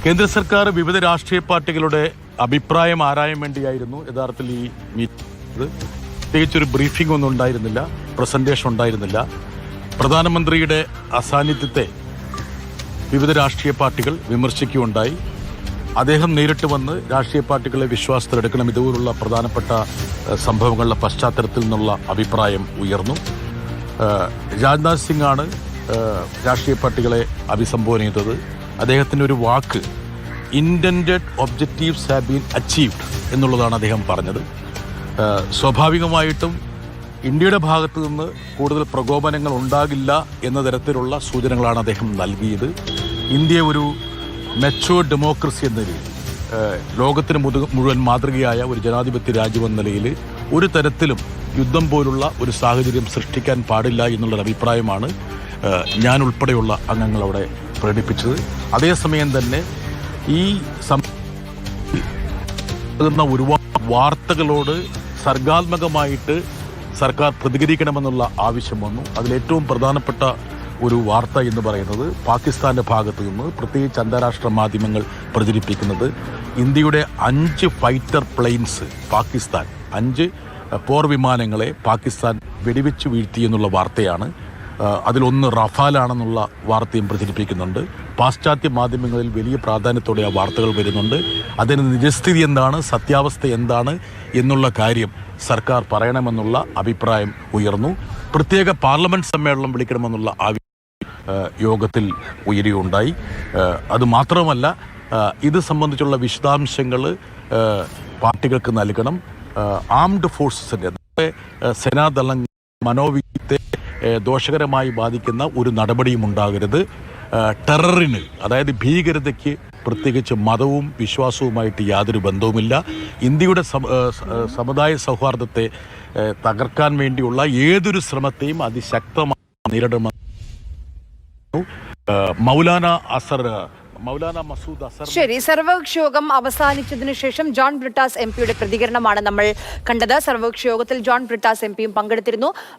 കേന്ദ്ര സർക്കാർ വിവിധ രാഷ്ട്രീയ പാർട്ടികളുടെ അഭിപ്രായം ആരായാൻ വേണ്ടിയായിരുന്നു യഥാർത്ഥത്തിൽ ഈ മീറ്റിംഗ്. പ്രത്യേകിച്ചൊരു ബ്രീഫിംഗ് ഒന്നും ഉണ്ടായിരുന്നില്ല, പ്രസന്റേഷൻ ഉണ്ടായിരുന്നില്ല. പ്രധാനമന്ത്രിയുടെ അസാന്നിധ്യത്തെ വിവിധ രാഷ്ട്രീയ പാർട്ടികൾ വിമർശിക്കുകയുണ്ടായി. അദ്ദേഹം നേരിട്ട് വന്ന് രാഷ്ട്രീയ പാർട്ടികളെ വിശ്വാസത്തിലെടുക്കണം, ഇതുപോലുള്ള പ്രധാനപ്പെട്ട സംഭവങ്ങളുടെ പശ്ചാത്തലത്തിൽ നിന്നുള്ള അഭിപ്രായം ഉയർന്നു. രാജ്നാഥ് സിംഗ് ആണ് രാഷ്ട്രീയ പാർട്ടികളെ അഭിസംബോധന ചെയ്തത്. അദ്ദേഹത്തിൻ്റെ ഒരു വാക്ക് intended objectives have been achieved എന്നുള്ളതാണ് അദ്ദേഹം പറഞ്ഞത്. സ്വാഭാവികമായിട്ടും ഇന്ത്യയുടെ ഭാഗത്തു നിന്ന് കൂടുതൽ പ്രകോപനങ്ങൾ ഉണ്ടാകില്ല എന്ന തരത്തിലുള്ള സൂചനകളാണ് അദ്ദേഹം നൽകിയത്. ഇന്ത്യ ഒരു മെച്യൂർ ഡെമോക്രസി എന്ന നിലയിൽ, ലോകത്തിന് മുഴുവൻ മാതൃകയായ ഒരു ജനാധിപത്യ രാജ്യമെന്ന നിലയിൽ ഒരു തരത്തിലും യുദ്ധം പോലുള്ള ഒരു സാഹചര്യം സൃഷ്ടിക്കാൻ പാടില്ല എന്നുള്ളൊരു അഭിപ്രായമാണ് ഞാൻ ഉൾപ്പെടെയുള്ള അംഗങ്ങൾ അവിടെ പ്രകടിപ്പിച്ചത്. അതേസമയം തന്നെ ഈ ഒരുപാട് വാർത്തകളോട് സർഗാത്മകമായിട്ട് സർക്കാർ പ്രതികരിക്കണമെന്നുള്ള ആവശ്യം വന്നു. അതിലേറ്റവും പ്രധാനപ്പെട്ട ഒരു വാർത്ത എന്ന് പറയുന്നത് പാകിസ്ഥാന്റെ ഭാഗത്തു നിന്ന്, പ്രത്യേകിച്ച് അന്താരാഷ്ട്ര മാധ്യമങ്ങൾ പ്രചരിപ്പിക്കുന്നത്, ഇന്ത്യയുടെ 5 ഫൈറ്റർ പ്ലെയിൻസ് പാകിസ്ഥാൻ, 5 പോർ വിമാനങ്ങളെ പാകിസ്ഥാൻ വെടിവെച്ച് വീഴ്ത്തി എന്നുള്ള വാർത്തയാണ്. അതിലൊന്ന് റഫാലാണെന്നുള്ള വാർത്തയും പ്രചരിപ്പിക്കുന്നുണ്ട്. പാശ്ചാത്യ മാധ്യമങ്ങളിൽ വലിയ പ്രാധാന്യത്തോടെ ആ വാർത്തകൾ വരുന്നുണ്ട്. അതിന് നിജസ്ഥിതി എന്താണ്, സത്യാവസ്ഥ എന്താണ് എന്നുള്ള കാര്യം സർക്കാർ പറയണമെന്നുള്ള അഭിപ്രായം ഉയർന്നു. പ്രത്യേക പാർലമെന്റ് സമ്മേളനം വിളിക്കണമെന്നുള്ള യോഗത്തിൽ ഉയരുകയുണ്ടായി. അതുമാത്രമല്ല, ഇത് സംബന്ധിച്ചുള്ള വിശദാംശങ്ങൾ പാർട്ടികൾക്ക് നൽകണം. ആംഡ് ഫോഴ്സസിൻ്റെ സേനാദള മനോവീര്യത്തെ ദോഷകരമായി ബാധിക്കുന്ന ഒരു നടപടിയും ഉണ്ടാകരുത്. ടെററിന്, അതായത് ഭീകരതയ്ക്ക് പ്രത്യേകിച്ച് മതവും വിശ്വാസവുമായിട്ട് യാതൊരു ബന്ധവുമില്ല. ഇന്ത്യയുടെ സമുദായ സൗഹാർദ്ദത്തെ തകർക്കാൻ വേണ്ടിയുള്ള ഏതൊരു ശ്രമത്തെയും അതിശക്തമായി നേരിടുമെന്ന് മൗലാന മസൂദ് അസർ. ശരി, സർവകക്ഷി യോഗം അവസാനിച്ചതിനു ശേഷം ജോൺ ബ്രിട്ടാസ് എം പിയുടെ പ്രതികരണമാണ് നമ്മൾ കണ്ടത്. സർവകക്ഷി യോഗത്തിൽ ജോൺ ബ്രിട്ടാസ് എം പിയും പങ്കെടുത്തിരുന്നു.